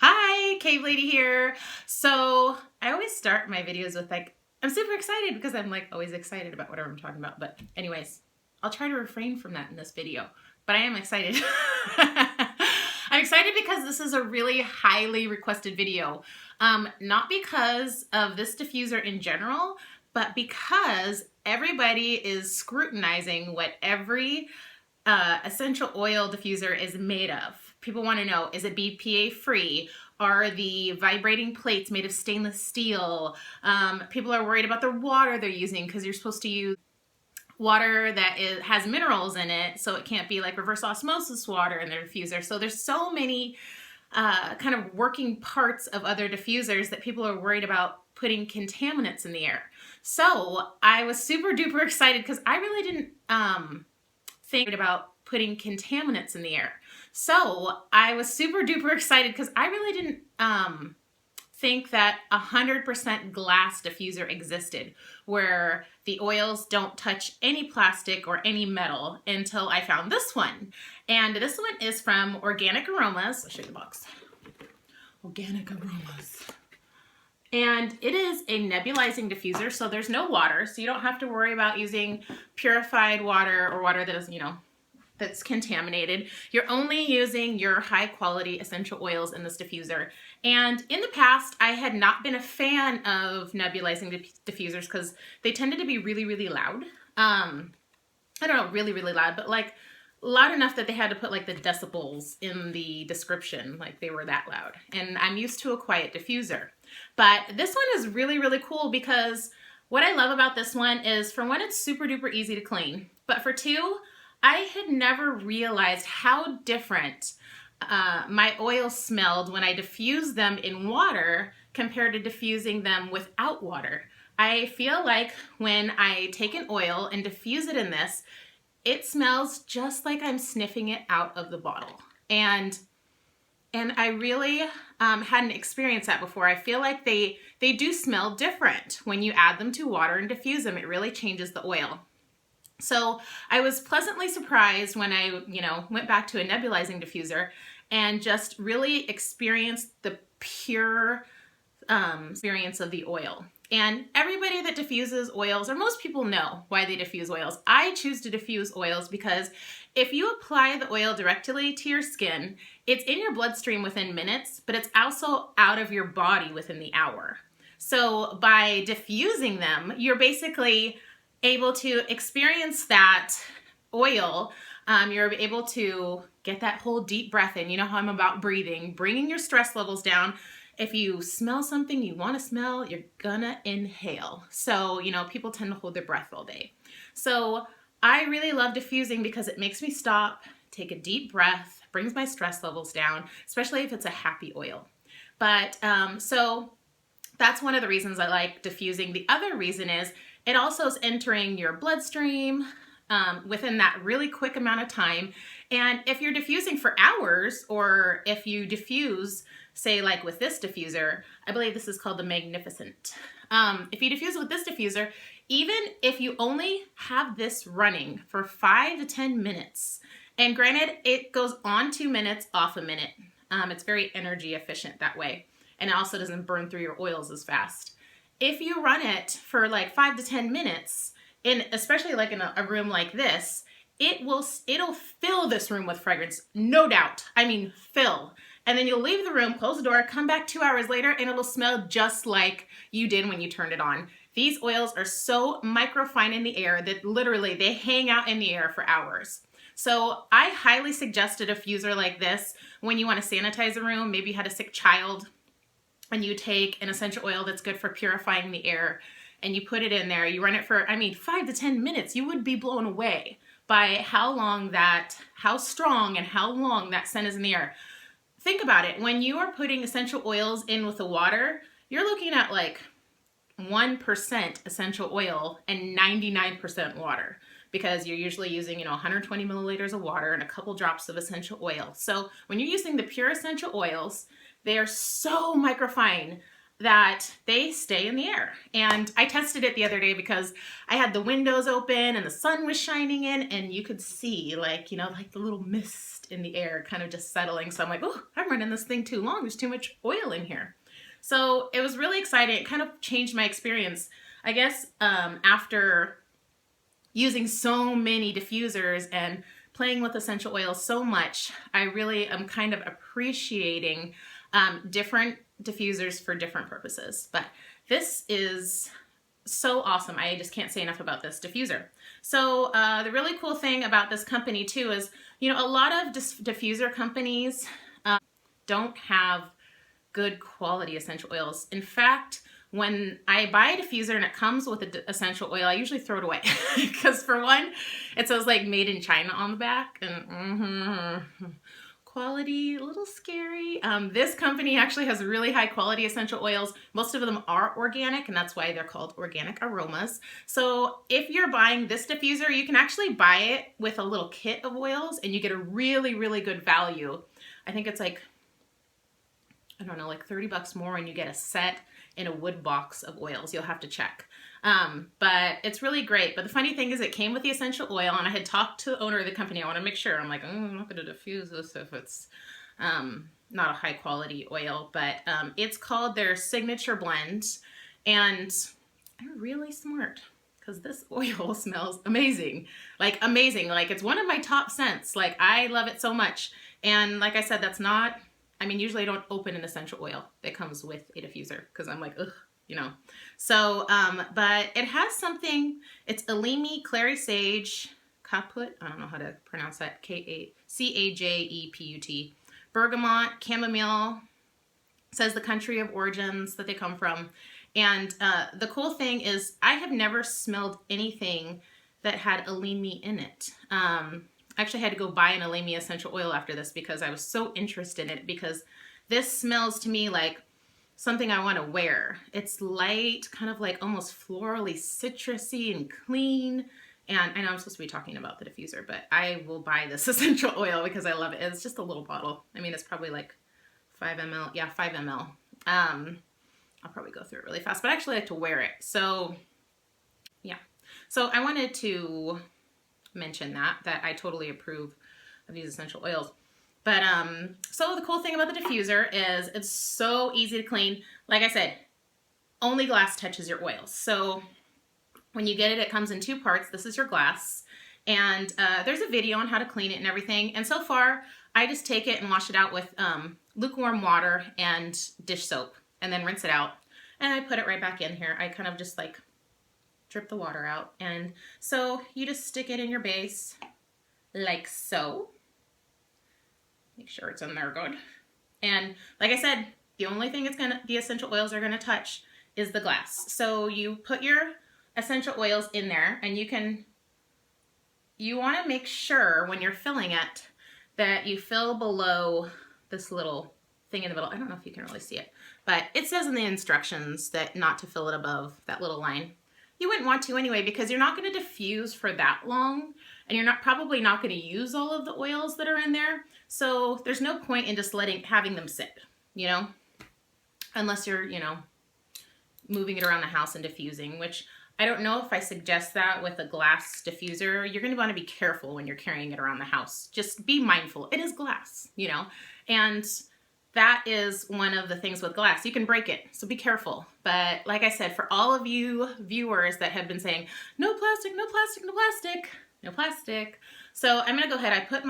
Hi, Cave Lady here. So I always start my videos with I'm super excited because I'm always excited about whatever I'm talking about. But anyways, I'll try to refrain from that in this video, but I am excited. I'm excited because this is a really highly requested video. Not because of this diffuser in general, but because everybody is scrutinizing what every essential oil diffuser is made of. People want to know, is it BPA free? Are the vibrating plates made of stainless steel? People are worried about the water they're using because you're supposed to use water that has minerals in it, so it can't be like reverse osmosis water in the diffuser. So there's so many kind of working parts of other diffusers that people are worried about putting contaminants in the air. So I was super duper excited because I really didn't think about putting contaminants in the air. So I was super duper excited because I really didn't think that 100% glass diffuser existed where the oils don't touch any plastic or any metal until I found this one. And this one is from Organic Aromas. I'll show you the box. Organic Aromas. And it is a nebulizing diffuser, so there's no water, so you don't have to worry about using purified water or water that is, that's contaminated. You're only using your high quality essential oils in this diffuser. And in the past, I had not been a fan of nebulizing diffusers because they tended to be really, really loud. I don't know, really, really loud, but loud enough that they had to put the decibels in the description, they were that loud. And I'm used to a quiet diffuser. But this one is really, really cool because what I love about this one is, for one, it's super duper easy to clean. But for two, I had never realized how different my oils smelled when I diffused them in water compared to diffusing them without water. I feel like when I take an oil and diffuse it in this, it smells just like I'm sniffing it out of the bottle. And I really hadn't experienced that before. I feel like they do smell different when you add them to water and diffuse them. It really changes the oil. So I was pleasantly surprised when I, went back to a nebulizing diffuser and just really experienced the pure experience of the oil. And everybody that diffuses oils, or most people know why they diffuse oils. I choose to diffuse oils because if you apply the oil directly to your skin, it's in your bloodstream within minutes, but it's also out of your body within the hour. So by diffusing them, you're basically able to experience that oil. You're able to get that whole deep breath in. You know how I'm about breathing, bringing your stress levels down. If you smell something you want to smell, you're gonna inhale. So, people tend to hold their breath all day. So I really love diffusing because it makes me stop, take a deep breath, brings my stress levels down, especially if it's a happy oil. But so that's one of the reasons I like diffusing. The other reason is it also is entering your bloodstream within that really quick amount of time. And if you're diffusing for hours, or if you diffuse, say with this diffuser, I believe this is called the Magnificent. If you diffuse with this diffuser, even if you only have this running for 5 to 10 minutes, and granted, it goes on 2 minutes, off a minute. It's very energy efficient that way. And it also doesn't burn through your oils as fast. If you run it for 5 to 10 minutes, especially in a room like this, it'll fill this room with fragrance, no doubt. I mean, fill. And then you'll leave the room, close the door, come back 2 hours later, and it'll smell just like you did when you turned it on. These oils are so microfine in the air that literally they hang out in the air for hours. So I highly suggest a diffuser like this when you want to sanitize a room. Maybe you had a sick child and you take an essential oil that's good for purifying the air and you put it in there. You run it for, 5 to 10 minutes. You would be blown away by how strong and how long that scent is in the air. Think about it. When you are putting essential oils in with the water, you're looking at 1% essential oil and 99% water, because you're usually using 120 milliliters of water and a couple drops of essential oil. So when you're using the pure essential oils, they are so microfine that they stay in the air. And I tested it the other day because I had the windows open and the sun was shining in, and you could see the little mist dust in the air, kind of just settling. So I'm like, oh, I'm running this thing too long. There's too much oil in here. So it was really exciting. It kind of changed my experience. I guess after using so many diffusers and playing with essential oils so much, I really am kind of appreciating different diffusers for different purposes. But this is so awesome. I just can't say enough about this diffuser. So the really cool thing about this company too is, you know, a lot of diffuser companies don't have good quality essential oils. In fact, when I buy a diffuser and it comes with an essential oil, I usually throw it away because for one, it says like made in China on the back, and quality, a little scary. This company actually has really high quality essential oils. Most of them are organic, and that's why they're called Organic Aromas. So if you're buying this diffuser, you can actually buy it with a little kit of oils and you get a really, really good value. I think it's like, I don't know, like 30 bucks more, and you get a set in a wood box of oils. You'll have to check. But it's really great. But the funny thing is it came with the essential oil, and I had talked to the owner of the company. I want to make sure. I'm like, I'm not going to diffuse this if it's not a high quality oil. But it's called their signature blend, and they're really smart because this oil smells amazing. Like amazing. Like it's one of my top scents. Like I love it so much. And like I said, that's not, I mean, usually I don't open an essential oil that comes with a diffuser because I'm like, ugh, you know. So, but it has something, it's Elemi, clary sage, caput, I don't know how to pronounce that, Cajeput, bergamot, chamomile, says the country of origins that they come from. And the cool thing is I have never smelled anything that had Elemi in it. I actually had to go buy an Elemi essential oil after this because I was so interested in it, because this smells to me like something I want to wear. It's light, kind of like almost florally citrusy and clean. And I know I'm supposed to be talking about the diffuser, but I will buy this essential oil because I love it. It's just a little bottle. I mean, it's probably like 5 ml. Yeah, 5 ml. I'll probably go through it really fast, but I actually like to wear it. So yeah. So I wanted to mention that I totally approve of these essential oils. But so the cool thing about the diffuser is it's so easy to clean. Like I said, only glass touches your oils. So when you get it, it comes in 2 parts. This is your glass, and there's a video on how to clean it and everything. And so far, I just take it and wash it out with lukewarm water and dish soap, and then rinse it out. And I put it right back in here. I kind of just like drip the water out. And so you just stick it in your base like so. Make sure it's in there good. And like I said, the only thing the essential oils are gonna touch is the glass. So you put your essential oils in there, and you wanna make sure when you're filling it that you fill below this little thing in the middle. I don't know if you can really see it, but it says in the instructions that not to fill it above that little line. You wouldn't want to anyway, because you're not going to diffuse for that long, and you're probably not going to use all of the oils that are in there. So there's no point in just having them sit, you know, unless you're, you know, moving it around the house and diffusing, which I don't know if I suggest that with a glass diffuser. You're going to want to be careful when you're carrying it around the house. Just be mindful. It is glass, you know, and that is one of the things with glass. You can break it, so be careful. But like I said, for all of you viewers that have been saying, no plastic, no plastic, no plastic, no plastic. So I'm gonna go ahead, I put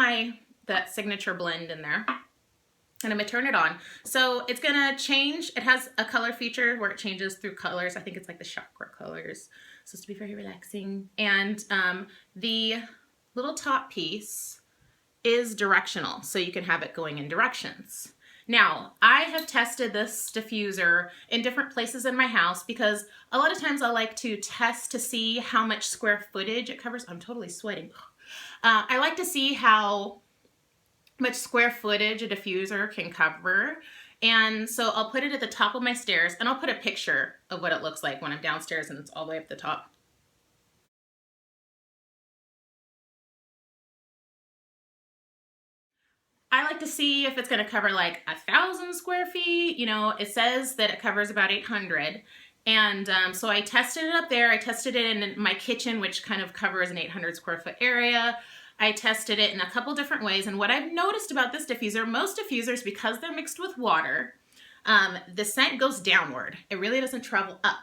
that signature blend in there, and I'm gonna turn it on. So it's gonna change. It has a color feature where it changes through colors. I think it's like the chakra colors. So it's to be very relaxing. And the little top piece is directional, so you can have it going in directions. Now, I have tested this diffuser in different places in my house because a lot of times I like to test to see how much square footage it covers. I'm totally sweating. I like to see how much square footage a diffuser can cover. And so I'll put it at the top of my stairs, and I'll put a picture of what it looks like when I'm downstairs and it's all the way up the top. I like to see if it's going to cover like 1,000 square feet. You know, it says that it covers about 800. And so I tested it up there. I tested it in my kitchen, which kind of covers an 800 square foot area. I tested it in a couple different ways, and what I've noticed about this diffuser, most diffusers, because they're mixed with water, the scent goes downward. It really doesn't travel up.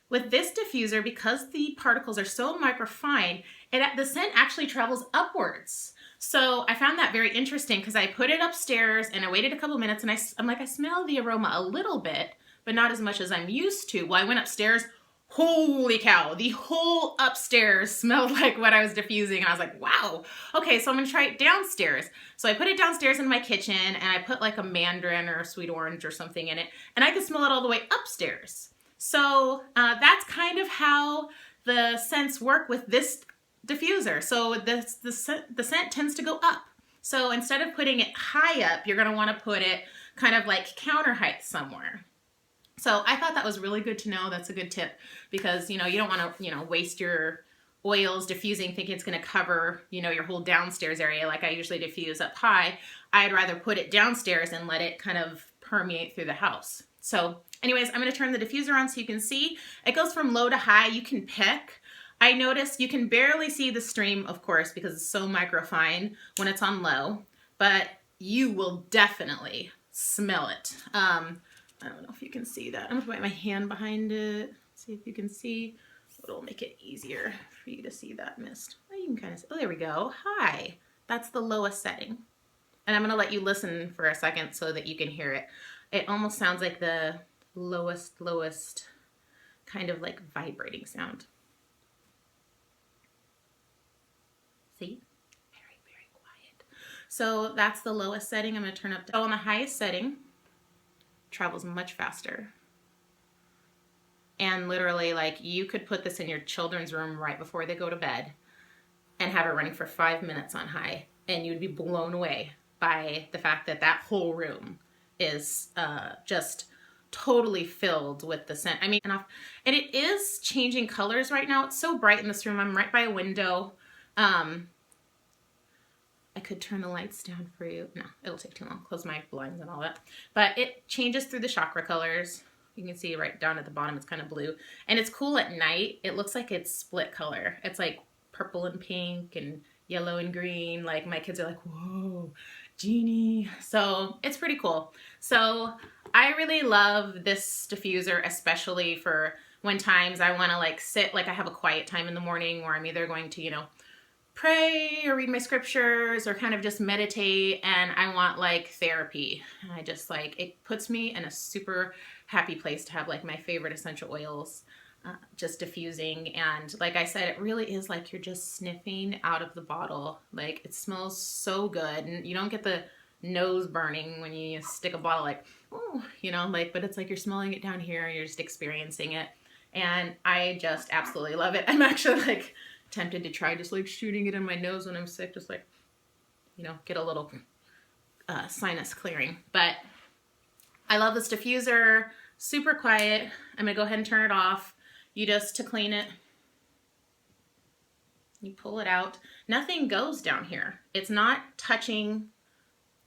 With this diffuser, because the particles are so microfine, the scent actually travels upwards. So I found that very interesting because I put it upstairs and I waited a couple minutes and I'm like, I smell the aroma a little bit, but not as much as I'm used to. Well, I went upstairs, holy cow, the whole upstairs smelled like what I was diffusing, and I was like, wow, okay, so I'm gonna try it downstairs. So I put it downstairs in my kitchen and I put like a mandarin or a sweet orange or something in it, and I could smell it all the way upstairs. So that's kind of how the scents work with this diffuser. So the scent tends to go up. So instead of putting it high up, you're gonna wanna put it kind of like counter height somewhere. So I thought that was really good to know. That's a good tip because, you know, you don't want to, you know, waste your oils diffusing thinking it's going to cover, you know, your whole downstairs area like I usually diffuse up high. I'd rather put it downstairs and let it kind of permeate through the house. So anyways, I'm going to turn the diffuser on so you can see. It goes from low to high. You can pick. I noticed you can barely see the stream, of course, because it's so microfine when it's on low, but you will definitely smell it. I don't know if you can see that. I'm gonna put my hand behind it, see if you can see. It'll make it easier for you to see that mist. Oh, you can kind of see. Oh, there we go. Hi. That's the lowest setting. And I'm gonna let you listen for a second so that you can hear it. It almost sounds like the lowest kind of like vibrating sound. See? Very, very quiet. So that's the lowest setting. I'm gonna turn up. Oh, on the highest setting, travels much faster. And literally, like, you could put this in your children's room right before they go to bed and have it running for 5 minutes on high, and you'd be blown away by the fact that that whole room is just totally filled with the scent. I mean, and it is changing colors right now. It's so bright in this room. I'm right by a window. I could turn the lights down for you. No, it'll take too long. Close my blinds and all that. But it changes through the chakra colors. You can see right down at the bottom, it's kind of blue. And it's cool at night. It looks like it's split color. It's like purple and pink and yellow and green. Like my kids are like, whoa, genie. So it's pretty cool. So I really love this diffuser, especially for when times I want to like sit, like I have a quiet time in the morning where I'm either going to, you know, pray or read my scriptures or kind of just meditate, and I want like therapy. And I just like, it puts me in a super happy place to have like my favorite essential oils just diffusing. And like I said, it really is like you're just sniffing out of the bottle. Like it smells so good, and you don't get the nose burning when you stick a bottle like, oh, you know, like, but it's like you're smelling it down here, you're just experiencing it. And I just absolutely love it. I'm actually like tempted to try just like shooting it in my nose when I'm sick, just like, you know, get a little sinus clearing. But I love this diffuser, super quiet. I'm gonna go ahead and turn it off. You just, to clean it, you pull it out. Nothing goes down here. It's not touching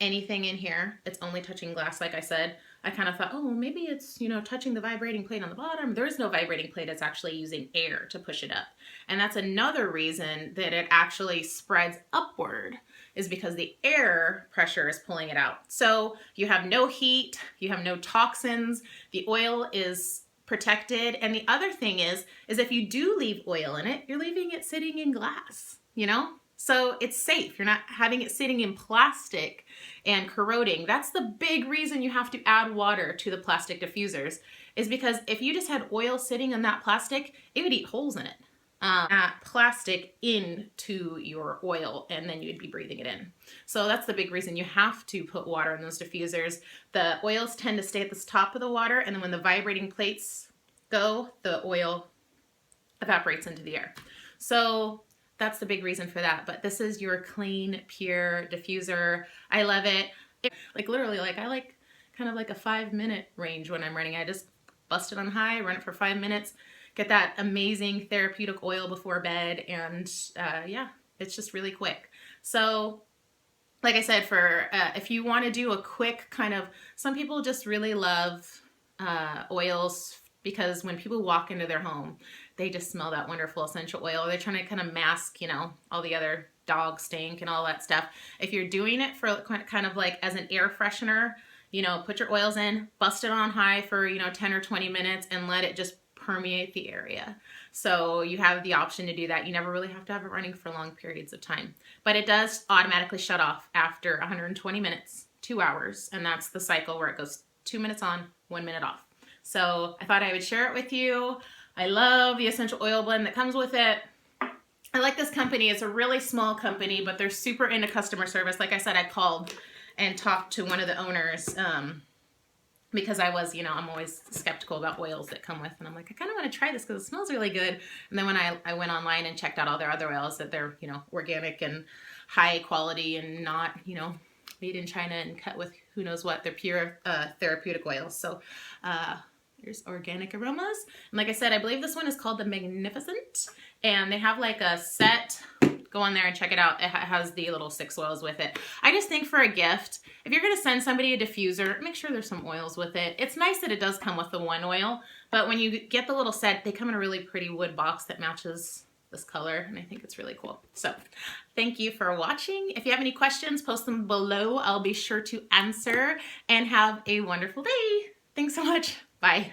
anything in here. It's only touching glass, like I said. I kind of thought, oh, maybe it's, you know, touching the vibrating plate on the bottom. There is no vibrating plate. It's actually using air to push it up. And that's another reason that it actually spreads upward, is because the air pressure is pulling it out. So you have no heat, you have no toxins, the oil is protected. And the other thing is if you do leave oil in it, you're leaving it sitting in glass, you know? So it's safe. You're not having it sitting in plastic and corroding. That's the big reason you have to add water to the plastic diffusers, is because if you just had oil sitting in that plastic, it would eat holes in it. That plastic into your oil, and then you'd be breathing it in. So that's the big reason you have to put water in those diffusers. The oils tend to stay at the top of the water, and then when the vibrating plates go, the oil evaporates into the air. So that's the big reason for that. But this is your clean, pure diffuser. I love it. Like literally, like I like kind of like a 5-minute range when I'm running. I just bust it on high, run it for 5 minutes, get that amazing therapeutic oil before bed, and yeah, it's just really quick. So like I said, for if you want to do a quick kind of, some people just really love oils because when people walk into their home, they just smell that wonderful essential oil. They're trying to kind of mask, you know, all the other dog stink and all that stuff. If you're doing it for kind of like as an air freshener, you know, put your oils in, bust it on high for, you know, 10 or 20 minutes and let it just permeate the area. So you have the option to do that. You never really have to have it running for long periods of time. But it does automatically shut off after 120 minutes, 2 hours. And that's the cycle where it goes 2 minutes on, 1 minute off. So I thought I would share it with you. I love the essential oil blend that comes with it. I like this company. It's a really small company, but they're super into customer service. Like I said, I called and talked to one of the owners because I was, you know, I'm always skeptical about oils that come with, and I'm like, I kind of want to try this because it smells really good. And then when I went online and checked out all their other oils, that they're, you know, organic and high quality and not, you know, made in China and cut with who knows what. They're pure therapeutic oils. So here's Organic Aromas. And like I said, I believe this one is called the Magnificent. And they have like a set. Go on there and check it out. It has the little 6 oils with it. I just think for a gift, if you're going to send somebody a diffuser, make sure there's some oils with it. It's nice that it does come with the one oil, but when you get the little set, they come in a really pretty wood box that matches this color, and I think it's really cool. So thank you for watching. If you have any questions, post them below. I'll be sure to answer, and have a wonderful day. Thanks so much. Bye.